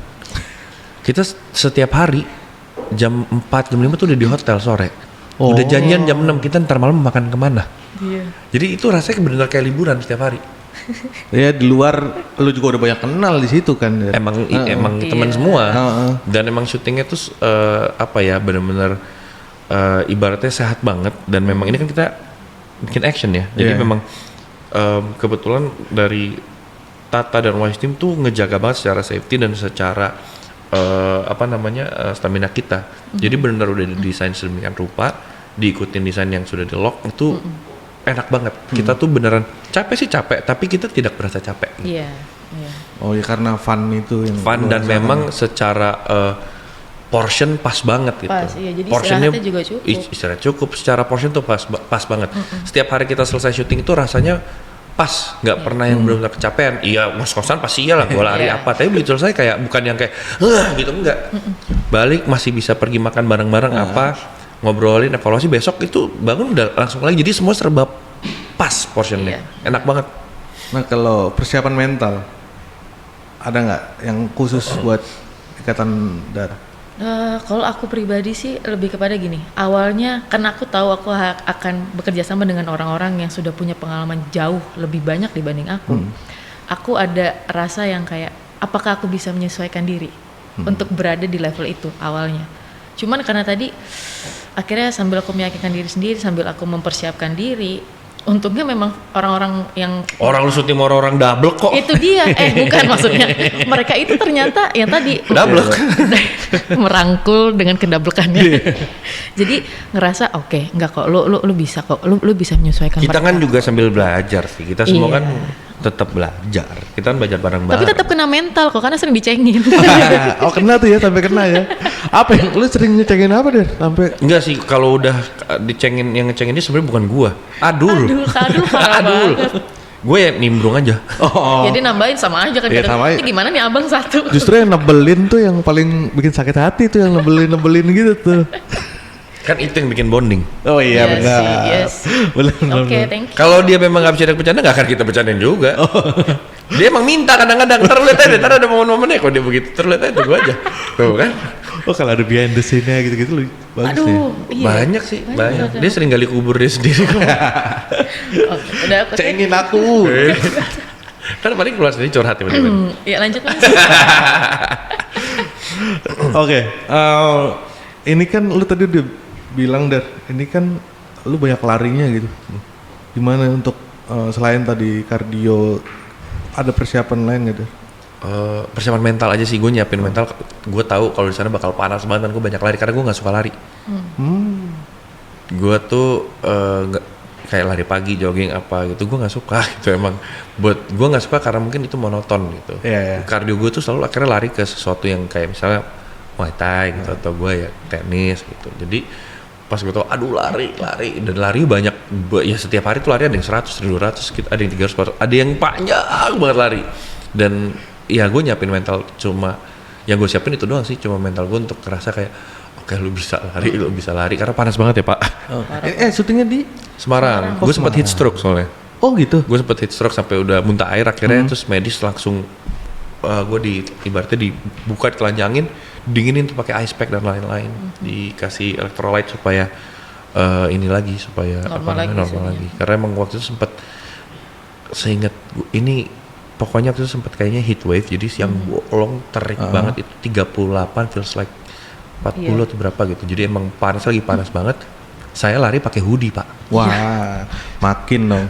A: Kita setiap hari jam 4, jam 5 tuh udah di hotel sore. Udah janjian jam 6, kita ntar malam makan kemana. Jadi itu rasanya benar-benar kayak liburan setiap hari.
C: Ya di luar lu juga udah banyak kenal di situ kan.
A: Emang teman semua. Dan emang syutingnya tuh benar-benar ibaratnya sehat banget. Dan memang ini kan kita bikin action ya. Jadi memang kebetulan dari Tata dan Wise Team tuh ngejaga banget secara safety dan secara stamina kita. Jadi benar udah didesain sedemikian rupa, diikutin desain yang sudah di lock itu enak banget. Kita tuh beneran capek, tapi kita tidak merasa capek.
B: Iya.
C: Oh ya karena fun itu yang
A: fun dan memang secara portion pas banget gitu.
B: Pas, iya. Jadi
A: portionnya
B: istirahatnya juga cukup.
A: Istirahat cukup, secara portion tuh pas banget. Setiap hari kita selesai syuting itu rasanya pas, nggak pernah yang benar-benar kecapean. Iya, ngos-ngosan pasti iyalah gue lari apa, tapi begitu selesai kayak bukan yang kayak gitu, enggak. Balik masih bisa pergi makan bareng-bareng ngobrolin, evaluasi, besok itu bangun udah langsung lagi. Jadi semua serba pas portionnya. Enak banget.
C: Nah kalau persiapan mental ada nggak yang khusus buat ikatan darah?
B: Kalau aku pribadi sih lebih kepada gini. Awalnya karena aku tahu aku akan bekerja sama dengan orang-orang yang sudah punya pengalaman jauh lebih banyak dibanding aku. Aku ada rasa yang kayak apakah aku bisa menyesuaikan diri untuk berada di level itu awalnya. Cuman karena tadi akhirnya sambil aku meyakinkan diri sendiri, sambil aku mempersiapkan diri, untungnya memang orang-orang yang
A: lu syuting orang-orang double kok.
B: Itu dia, bukan maksudnya. Mereka itu ternyata yang tadi
A: double
B: merangkul dengan kedablekannya. Jadi ngerasa oke, enggak kok, lu bisa kok, lu bisa menyesuaikan.
A: Kita
B: mereka.
A: kan juga sambil belajar sih. Kita semua kan tetap belajar. Kita kan belajar bareng-bareng.
B: Tapi tetap kena mental kok, karena sering dicengin.
C: Oh kena tuh ya, sampai kena ya. Apa yang lu sering ngecengin apa deh sampai?
A: Enggak sih, kalau udah dicengin, yang ngecengin dia sebenarnya bukan gua. Adul parah banget. Gue ya nimbrung aja.
B: Jadi nambahin sama aja kan. Ini gimana nih abang satu.
C: Justru yang nebelin tuh yang paling bikin sakit hati tuh, yang nebelin gitu tuh.
A: Kan itu yang bikin bonding.
C: Oh iya benar.
B: Yes.
C: Benar.
B: Oke, thank you.
A: Kalau dia memang nggak bercanda, nggak akan kita bercandain juga. Dia emang minta kadang-kadang. Lihat aja, ada momen-momennya kok dia begitu. Lihat aja gue aja. Tuh kan.
C: Oh kalau ada behind the scene-nya gitu-gitu bagus ya.
B: Iya.
A: Banyak sih, banyak. Dia sering gali kubur dia sendiri kok.
B: Udah aku
C: cengin aku.
A: Kan paling keluar sendiri curhat tiba-tiba.
B: Iya lanjut Mas.
C: Oke, ini kan lu tadi udah bilang ini kan lu banyak larinya gitu. Gimana untuk selain tadi kardio, ada persiapan lain gak Dar?
A: Persiapan mental aja sih, gue nyiapin mental. Gue tahu kalau di sana bakal panas banget, kan gue banyak lari karena gue nggak suka lari. Gue tuh nggak kayak lari pagi, jogging apa gitu, gue nggak suka gitu. Emang buat gue nggak suka karena mungkin itu monoton gitu. Kardio gue tuh selalu akhirnya lari ke sesuatu yang kayak misalnya Muay Thai gitu, atau gue ya tenis gitu. Jadi pas gue tau aduh lari dan lari banyak ya, setiap hari tuh lari ada yang 100, 200 gitu, ada yang 300, ada yang panjang banget lari. Dan ya gue nyiapin mental, cuma yang gue siapin itu doang sih, cuma mental gue untuk ngerasa kayak oke, lu bisa lari karena panas banget ya Pak.
C: Syutingnya di
A: Semarang. Gue sempat heat stroke soalnya.
C: Oh gitu.
A: Gue sempat heat stroke sampai udah muntah air akhirnya, terus medis langsung gue ibaratnya dibuka, ditelanjangin, dinginin tuh pakai ice pack dan lain-lain, dikasih electrolyte supaya ini lagi, supaya normal lagi. Karena emang waktu itu sempat, seingat ini pokoknya waktu itu sempat kayaknya heat wave, jadi siang bolong terik banget, itu 38 feels like 40 atau berapa gitu. Jadi emang lagi panas banget. Saya lari pakai hoodie Pak.
C: Wah, makin dong.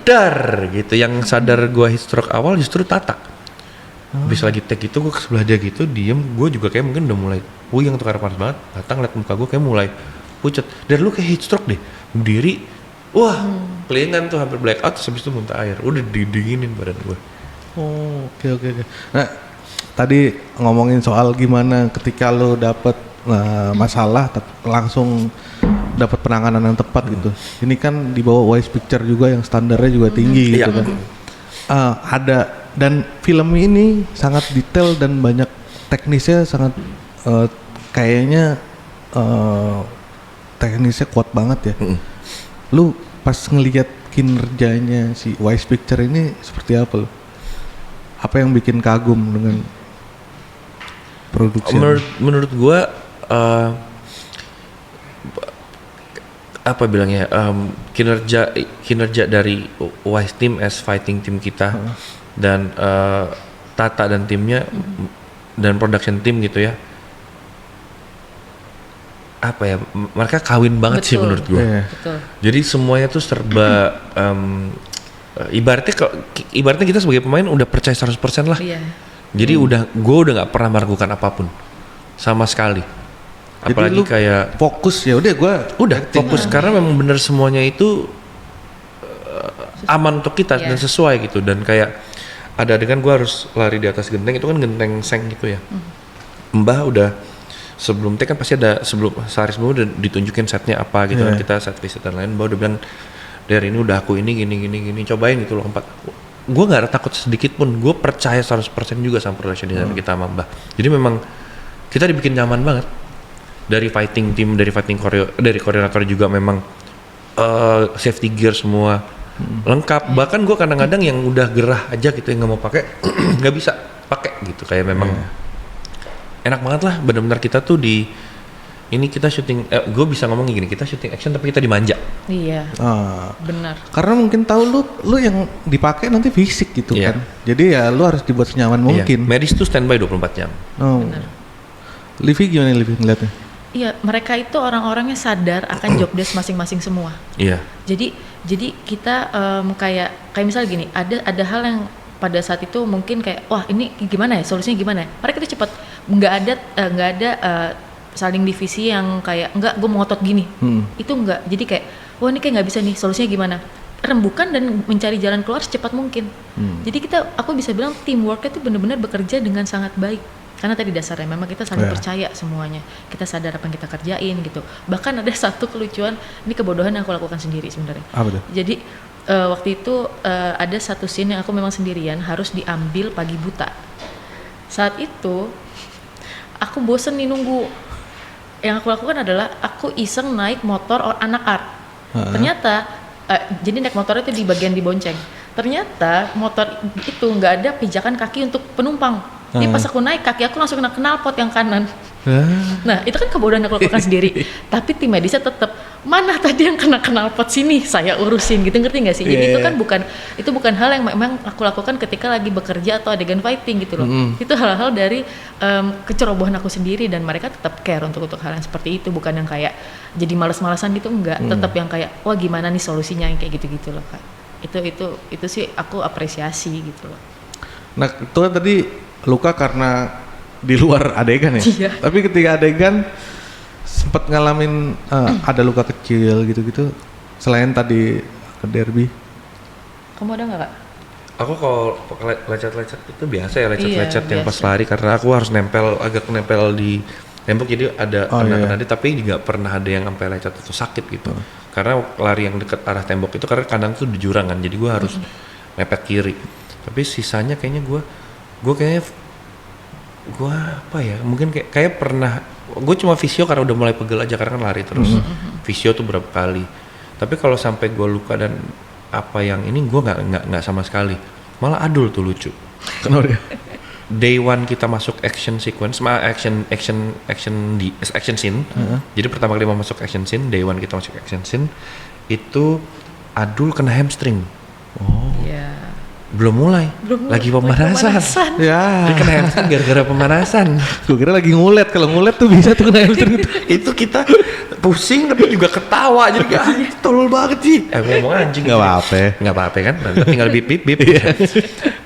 A: Dar gitu. Yang sadar gue heat stroke awal justru Tata. Habis lagi tag gitu gue ke sebelah dia gitu, diem. Gue juga kayak mungkin udah mulai puyeng tuh karena panas banget. Datang liat muka gue kayak mulai pucet. Dari lu kayak heat stroke deh. Berdiri, wah kelingan tuh hampir blackout, terus habis itu muntah air. Udah didinginin badan gue.
C: Oh, oke. Nah, tadi ngomongin soal gimana ketika lo dapet masalah langsung dapat penanganan yang tepat gitu. Ini kan di bawah Wise Picture juga yang standarnya juga tinggi gitu kan. Ada, dan film ini sangat detail dan banyak teknisnya, sangat kayaknya teknisnya kuat banget ya. Lu pas ngelihat kinerjanya si Wise Picture ini seperti apa lo? Apa yang bikin kagum dengan produksi?
A: Menurut gue apa bilangnya, kinerja dari Wise Team as fighting team kita dan Tata dan timnya dan production team gitu ya, apa ya, mereka kawin banget. Betul. Sih menurut gue.
B: Betul.
A: Jadi semuanya tuh serba ibaratnya kita sebagai pemain udah percaya 100% lah. Jadi gue udah nggak pernah meragukan apapun sama sekali. Apalagi kayak
C: fokus, ya udah gue
A: fokus karena memang bener semuanya itu aman untuk kita dan sesuai gitu. Dan kayak ada adegan gue harus lari di atas genteng, itu kan genteng seng gitu ya. Mbah udah sebelum take kan pasti ada sehari sebelum udah ditunjukin setnya apa gitu kan, kita set visit dan lain. Mbah udah bilang, dari ini udah aku ini gini cobain gitu loh 4. Gue nggak ada takut sedikit pun, gue percaya 100% juga sama production design kita sama Mbah. Jadi memang kita dibikin nyaman banget. Dari fighting team, dari fighting dari koordinator juga memang safety gear semua lengkap. Bahkan gue kadang-kadang yang udah gerah aja gitu yang nggak mau pakai nggak bisa pakai gitu, kayak memang enak banget lah. Benar-benar kita tuh ini kita syuting, gue bisa ngomong gini, kita syuting action tapi kita dimanja.
B: Iya. Benar.
C: Karena mungkin tahu lu yang dipakai nanti fisik gitu kan. Jadi ya lu harus dibuat senyaman mungkin.
A: Medis tuh standby 24 jam.
B: Benar.
C: Livi gimana Livi ngeliatnya?
B: Iya, mereka itu orang-orangnya sadar akan job desk masing-masing semua.
A: Iya.
B: Jadi kita kayak misalnya gini, ada hal yang pada saat itu mungkin kayak wah ini gimana ya, solusinya gimana ya? Mereka itu cepat, nggak ada saling divisi yang kayak enggak gue mau ngotot gini. Itu enggak. Jadi kayak wah ini kayak nggak bisa nih, solusinya gimana? Rembukan dan mencari jalan keluar secepat mungkin. Jadi aku bisa bilang teamwork itu benar-benar bekerja dengan sangat baik. Karena tadi dasarnya memang kita saling percaya semuanya, kita sadar apa yang kita kerjain gitu. Bahkan ada satu kelucuan, ini kebodohan yang aku lakukan sendiri sebenarnya.
C: Apa tuh?
B: Jadi waktu itu ada satu scene yang aku memang sendirian harus diambil pagi buta. Saat itu aku bosen nih nunggu. Yang aku lakukan adalah aku iseng naik motor anak art. Ternyata jadi naik motor itu di bagian dibonceng. Ternyata motor itu nggak ada pijakan kaki untuk penumpang. Jadi pas aku naik, kaki aku langsung kena knalpot yang kanan. Nah itu kan kebodohan yang aku lakukan sendiri. Tapi tim medisnya tetap, mana tadi yang kena knalpot sini saya urusin gitu, ngerti nggak sih? Jadi itu bukan hal yang memang aku lakukan ketika lagi bekerja atau adegan fighting gitu loh. Itu hal-hal dari kecerobohan aku sendiri, dan mereka tetap care untuk hal yang seperti itu, bukan yang kayak jadi males-malesan gitu, enggak. Tetap yang kayak wah gimana nih solusinya yang kayak gitu-gitu loh Kak. Itu sih aku apresiasi gitu loh.
C: Nah itu kan tadi luka karena di luar adegan ya.
B: Iya.
C: Tapi ketika adegan sempat ngalamin ada luka kecil gitu-gitu selain tadi ke derby.
B: Kamu ada nggak Kak?
A: Aku kalau lecet-lecet itu biasa ya, lecet-lecet
B: Iya,
A: yang pas
B: biasa.
A: lari, karena aku harus agak nempel di tembok, jadi ada kena tapi nggak pernah ada yang sampai lecet atau sakit gitu. Karena lari yang dekat arah tembok itu karena kanan tuh di jurang kan, jadi gue harus mepet kiri. Tapi sisanya kayaknya gue apa ya, mungkin kayak pernah gue cuma visio karena udah mulai pegel aja karena kan lari terus. Visio tuh berapa kali. Tapi kalau sampai gue luka dan apa yang ini gue nggak sama sekali. Malah Adul tuh lucu.
C: Kenapa dia?
A: Day one kita masuk action sequence, action scene. Jadi pertama kali mau masuk action scene, day one kita masuk action scene, itu Adul kena hamstring.
B: Iya.
A: Belum mulai. Lagi pemanasan.
C: Ya.
A: Dia kena hamstring gara-gara pemanasan.
C: Gue kira lagi ngulet, kalau ngulet tuh bisa tuh kena hamstring itu.
A: Itu kita pusing tapi juga ketawa, jadi kayak tolol banget sih. Ngomong anjing.
C: Nggak apa-apa.
A: Nggak apa-apa kan, tinggal bip.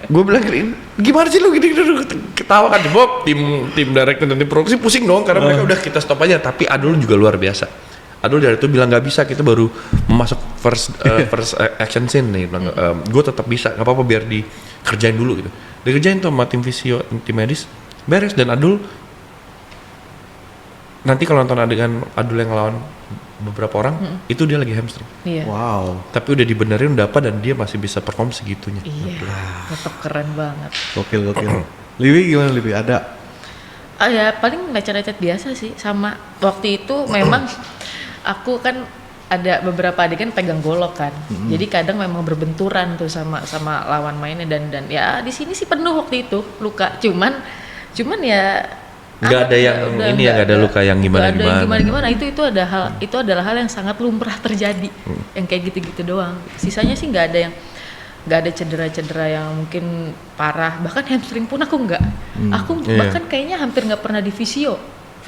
A: Gue bilang gimana sih lu gini ketawa kan, Bob, tim director dan tim produksi pusing dong karena mereka udah kita stop aja. Tapi Adul juga luar biasa. Adul dari itu bilang nggak bisa, kita baru masuk first action scene nih. Gue tetap bisa, nggak apa-apa biar dikerjain dulu gitu. Dikerjain tuh sama tim visio, tim medis, beres. Dan Adul nanti kalau nonton adegan Adul yang ngelawan beberapa orang, itu dia lagi hamstring.
B: Iya.
C: Wow.
A: Tapi udah dibenerin, udah apa, dan dia masih bisa perform segitunya.
B: Iya. Tetap keren banget.
C: Gokil. Liwi gimana Liwi? Ada?
B: Ya paling lecet-lecet biasa sih, sama waktu itu memang aku kan ada beberapa adegan pegang golok kan, jadi kadang memang berbenturan tuh sama lawan mainnya, dan ya di sini sih penuh waktu itu luka, cuman ya
A: Nggak ada yang ini ya, nggak ada luka yang gimana.
B: itu adalah hal yang sangat lumrah terjadi, yang kayak gitu-gitu doang. Sisanya sih nggak ada cedera-cedera yang mungkin parah, bahkan hamstring pun aku nggak. Bahkan kayaknya hampir nggak pernah di visio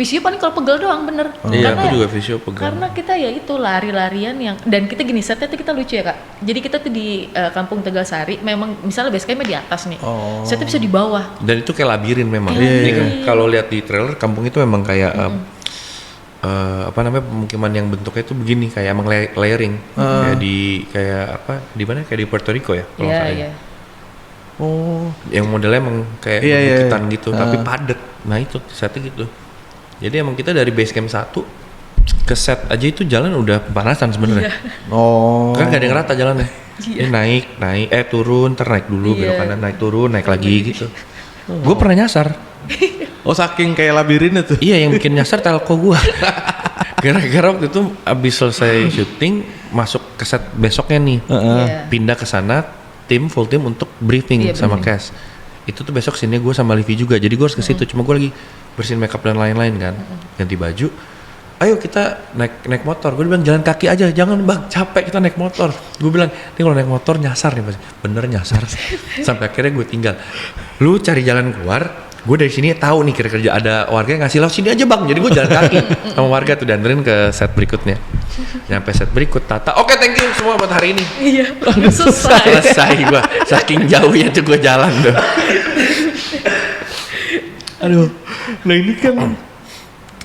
B: paling kalau pegel doang, bener.
A: Iya, aku juga visio pegel.
B: Karena kita ya itu lari-larian yang, dan kita gini, setnya tuh kita lucu ya Kak. Jadi kita tuh di Kampung Tegalsari, memang misalnya base campnya di atas nih, setnya bisa di bawah.
A: Dan itu kayak labirin memang.
B: Iya.
A: Ini kan kalau lihat di trailer, kampung itu memang kayak pemukiman yang bentuknya itu begini, kayak emang layering. Kayak di Puerto Rico ya kalau nggak salah.
B: Iya.
A: Yang modelnya emang kayak bukitan gitu, tapi padat. Nah itu setnya gitu. Jadi emang kita dari base camp 1 ke set aja itu jalan udah pemanasan sebenarnya. Kan gak ada yang rata jalannya. Ini naik, turun, naik dulu, belok kanan, naik turun, naik lagi gitu. Gue pernah nyasar.
C: Saking kayak labirin itu.
A: Iya, yang bikin nyasar telko gue. Gara-gara waktu itu abis selesai syuting, masuk ke set besoknya nih. Pindah ke sana, full tim untuk briefing sama cast. Itu tuh besok sini gue sama Livi juga, jadi gue harus ke situ. Cuma gue lagi bersihin makeup dan lain-lain kan, ganti baju. Ayo kita naik motor. Gue bilang jalan kaki aja, jangan bang, capek kita naik motor. Gue bilang, ini kalau naik motor nyasar nih, bener nyasar. Sampai akhirnya gue tinggal. Lu cari jalan keluar. Gue dari sini tahu nih kira-kira ada warga yang ngasih lo sini aja bang. Jadi gue jalan kaki sama warga tuh, dianterin ke set berikutnya. Nyampe set berikut, Tata, oke, thank you semua buat hari ini.
B: Iya,
A: Selesai gue, saking jauhnya tuh gue jalan tuh.
C: Aduh, nah ini kan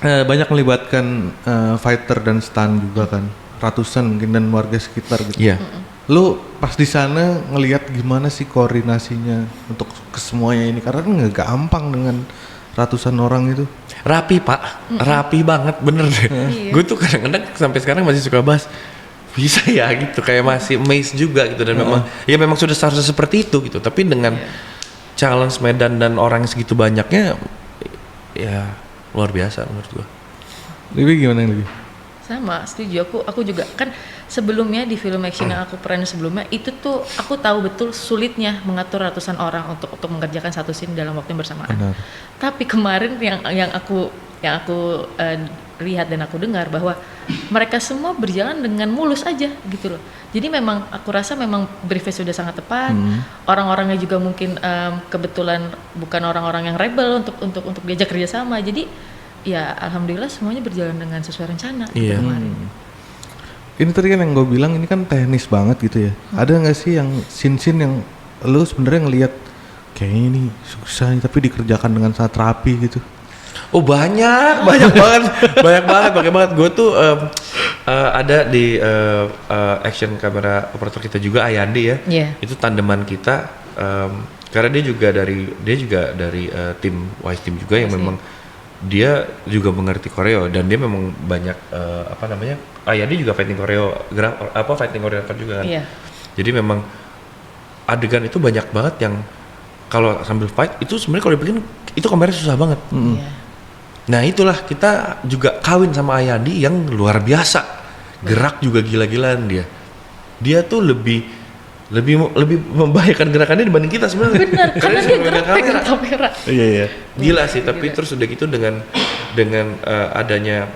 C: banyak melibatkan fighter dan stunt juga kan, ratusan mungkin, dan warga sekitar gitu.
A: Iya.
C: Lu pas di sana ngelihat gimana sih koordinasinya untuk kesemuanya ini, karena kan nggak gampang dengan ratusan orang itu.
A: Rapi pak, rapi banget bener deh. Gue tuh kadang-kadang sampai sekarang masih suka bahas, bisa ya gitu, kayak masih amazed juga gitu. Dan memang sudah seharusnya seperti itu gitu, tapi dengan challenge medan dan orang yang segitu banyaknya, ya luar biasa menurut gue.
C: Lebih gimana yang lebih?
B: Sama, setuju. Aku juga kan sebelumnya di film action yang aku peranin sebelumnya itu tuh aku tahu betul sulitnya mengatur ratusan orang untuk mengerjakan satu scene dalam waktu yang bersamaan.
C: Benar.
B: Tapi kemarin yang aku lihat dan aku dengar bahwa mereka semua berjalan dengan mulus aja gitu loh. Jadi memang aku rasa memang briefnya sudah sangat tepat. Orang-orangnya juga mungkin kebetulan bukan orang-orang yang rebel untuk diajak kerjasama. Jadi ya alhamdulillah semuanya berjalan dengan sesuai rencana gitu
A: Iya.
B: kemarin.
C: Ini tadi kan yang gue bilang ini kan teknis banget gitu ya. Ada nggak sih yang scene-scene yang lu sebenarnya ngelihat kayaknya ini susah nih tapi dikerjakan dengan sangat rapi gitu?
A: Oh banyak banget. Gue tuh ada di action kamera operator kita juga Ayandi ya.
B: Iya.
A: Itu tandeman kita karena dia juga dari tim Wise Team juga yang memang dia juga mengerti koreo dan dia memang banyak Ayandi juga fighting choreographer juga kan.
B: Iya.
A: Jadi memang adegan itu banyak banget yang kalau sambil fight itu sebenarnya kalau dibikin itu kameranya susah banget.
B: Iya.
A: Nah itulah kita juga kawin sama Ayandi yang luar biasa, gerak juga gila-gilaan dia. Dia tuh lebih membahayakan gerakannya dibanding kita sebenarnya.
B: Benar, karena dia gerak pegang kamera.
C: Iya.
A: Gila sih, tapi terus udah gitu dengan adanya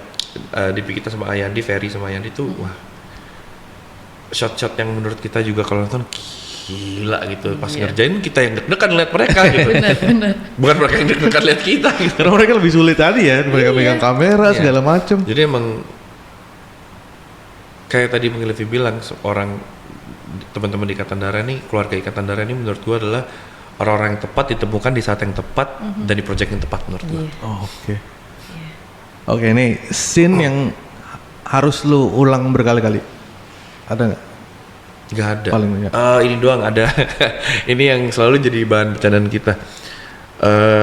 A: DP kita sama Ayandi, Ferry sama Ayandi tuh wah shot-shot yang menurut kita juga kalau nonton gila gitu. Pas ngerjain kita yang deg-degan lihat mereka gitu.
B: Benar.
A: Bukan mereka yang deg-degan lihat kita gitu.
C: Karena mereka lebih sulit tadi ya, mereka pegang kamera
A: Iya.
C: segala macem.
A: Jadi emang kayak tadi Bang Levi bilang, seorang teman-teman di Ikatan Darah nih, keluarga Ikatan Darah ini menurut gua adalah orang-orang yang tepat ditemukan di saat yang tepat dan di project yang tepat menurut gua.
B: Iya.
C: Oh, oke. Oke, nih scene yang harus lu ulang berkali-kali. Ada nggak?
A: Gak ada.
C: Paling banyak.
A: Ini doang ada. Ini yang selalu jadi bahan bercandaan kita.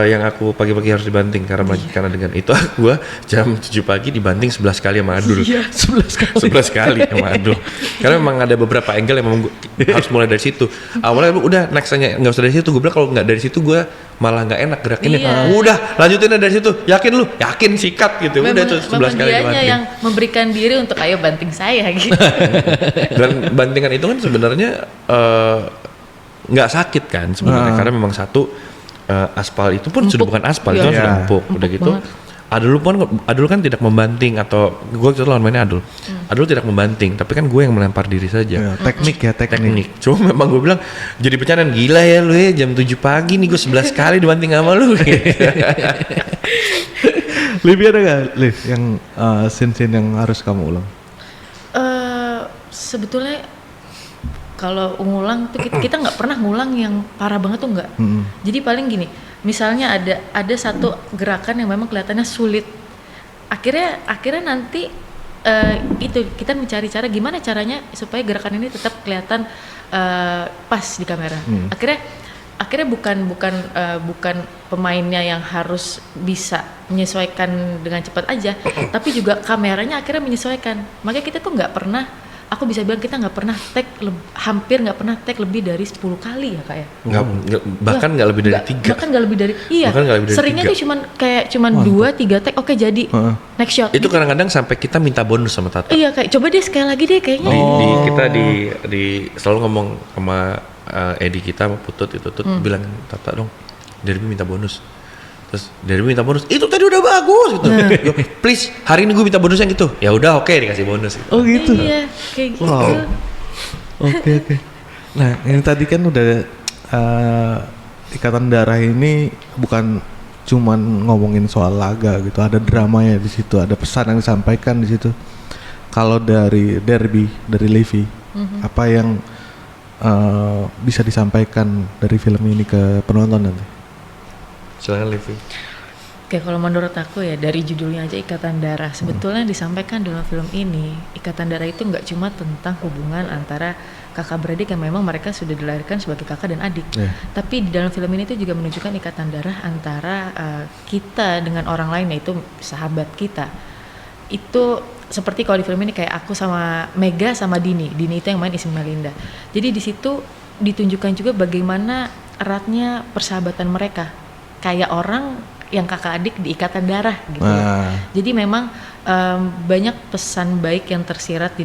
A: Yang aku pagi-pagi harus dibanting karena dengan itu gua jam 7 pagi dibanting 11 kali sama Adul.
B: Iya, 11 kali.
A: 11 kali sama Adul. Karena memang ada beberapa angle yang memang harus mulai dari situ. Awalnya udah nextnya nggak usah dari situ. Gue bilang kalau nggak dari situ gue malah nggak enak gerakinnya.
B: Iya.
A: Udah lanjutin dari situ. Yakin lu? Yakin sikat gitu. Udah tuh 11 kali
B: dianya
A: dibanting.
B: yang memberikan diri untuk ayo banting saya gitu.
A: Dan bantingan itu kan sebenarnya nggak sakit kan sebenarnya karena memang satu aspal itu pun sudah bukan aspal itu kan
B: Iya.
A: sudah empuk udah gitu. Adul kan tidak membanting atau gue itu lawan mainnya Adul. Adul tidak membanting tapi kan gue yang melempar diri saja.
C: Ya, teknik.
A: Cuma memang gue bilang jadi bercandaan gila ya lu ya jam 7 pagi nih gue 11 kali dibanting sama lu.
C: Livi ada nggak, Liv, yang scene-scene yang harus kamu ulang?
B: Sebetulnya kalau ngulang tuh kita nggak pernah ngulang yang parah banget tuh nggak. Jadi paling gini, misalnya ada satu gerakan yang memang kelihatannya sulit. Akhirnya nanti itu kita mencari cara gimana caranya supaya gerakan ini tetap kelihatan pas di kamera. Akhirnya bukan pemainnya yang harus bisa menyesuaikan dengan cepat aja, tapi juga kameranya akhirnya menyesuaikan. Makanya kita tuh nggak pernah, aku bisa bilang kita nggak pernah hampir nggak pernah take lebih dari 10 kali ya Kak ya.
A: Bahkan nggak lebih dari 3.
B: Bahkan nggak lebih dari, iya.
A: Bahkan nggak lebih dari
B: Seringnya
A: 3.
B: tuh cuman 2-3 take, oke jadi next shot.
A: Itu kadang-kadang sampai kita minta bonus sama Tata.
B: Iya kayak coba deh sekali lagi deh kayaknya.
A: Kita selalu ngomong sama Edi kita sama Putut itu tuh bilang Tata dong Derby minta bonus. Terus Derby minta bonus. Itu tadi udah bagus gitu. Yo, please hari ini gue minta bonus yang gitu. Ya udah oke dikasih bonus gitu.
C: Oh gitu.
B: Iya kayak gitu.
C: Wow. Oke. Nah ini tadi kan udah Ikatan Darah ini bukan cuman ngomongin soal laga gitu, ada dramanya di situ, ada pesan yang disampaikan di situ. Kalau dari Derby, dari Levi, apa yang bisa disampaikan dari film ini ke penonton nanti?
A: Silakan Levi.
B: Oke, kalau menurut aku ya dari judulnya aja Ikatan Darah. Sebetulnya yang disampaikan dalam film ini, Ikatan Darah itu nggak cuma tentang hubungan antara kakak beradik yang memang mereka sudah dilahirkan sebagai kakak dan adik. Tapi di dalam film ini tuh juga menunjukkan ikatan darah antara kita dengan orang lain, yaitu sahabat kita. Itu seperti kalau di film ini kayak aku sama Mega sama Dini itu yang main Ismi Melinda. Jadi di situ ditunjukkan juga bagaimana eratnya persahabatan mereka. Kayak orang yang kakak adik di ikatan darah gitu. Jadi memang banyak pesan baik yang tersirat di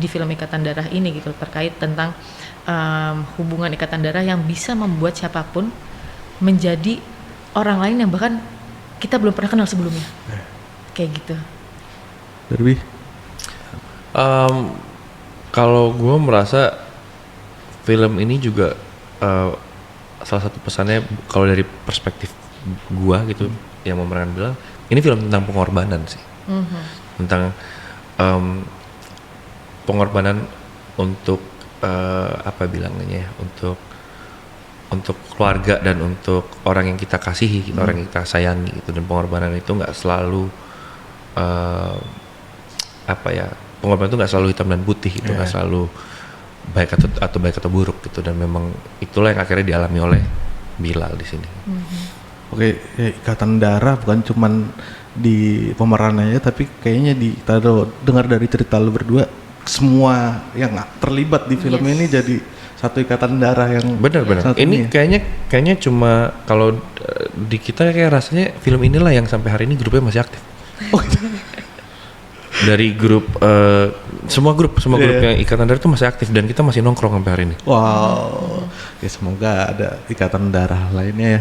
B: film Ikatan Darah ini gitu terkait tentang hubungan ikatan darah yang bisa membuat siapapun menjadi orang lain yang bahkan kita belum pernah kenal sebelumnya. Kayak gitu.
C: Derby?
A: Kalau gue merasa film ini juga salah satu pesannya kalau dari perspektif gue gitu, yang memerankan bilang ini film tentang pengorbanan sih, tentang pengorbanan untuk apa bilangnya ya, untuk keluarga dan untuk orang yang kita kasihi, orang yang kita sayangi gitu. Dan pengorbanan itu nggak selalu apa ya, pengorbanan itu nggak selalu hitam dan putih, itu nggak selalu baik atau buruk gitu. Dan memang itulah yang akhirnya dialami oleh Bilal di sini.
C: Oke, ya, ikatan darah bukan cuman di pemeranannya, tapi kayaknya dengar dari cerita lu berdua, semua yang terlibat di film ini jadi satu ikatan darah yang
A: benar-benar. Ini kayaknya cuma kalau di kita kayak rasanya film inilah yang sampai hari ini grupnya masih aktif. Dari grup semua grup yang ikatan darah itu masih aktif dan kita masih nongkrong sampai hari ini.
C: Wow. Ya semoga ada ikatan darah lainnya ya.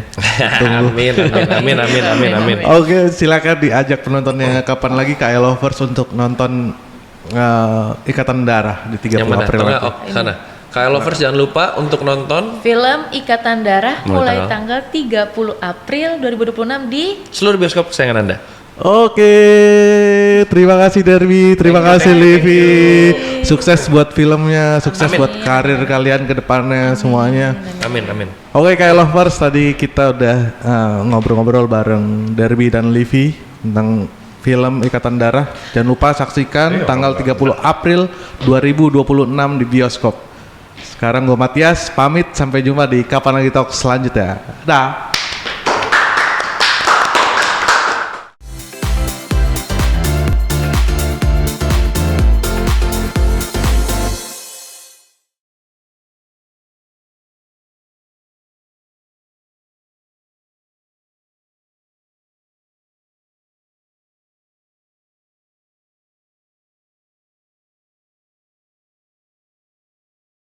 A: Amin.
C: Oke, silakan diajak penontonnya kapan lagi KL Lovers untuk nonton ikatan darah di 30 April.
A: Sana. KL Lovers jangan lupa untuk nonton
B: film Ikatan Darah mulai tanggal 30 April 2026 di
A: seluruh bioskop kesayangan Anda.
C: Oke, terima kasih Derby, terima kasih Livi. Sukses buat filmnya, sukses buat karir kalian ke depannya semuanya.
A: Amin.
C: Oke, KL Lovers, tadi kita udah ngobrol-ngobrol bareng Derby dan Livi tentang film Ikatan Darah. Jangan lupa saksikan tanggal 30 April 2026 di bioskop. Sekarang gue Matias, pamit, sampai jumpa di Kapan Lagi Talk selanjutnya. Dah.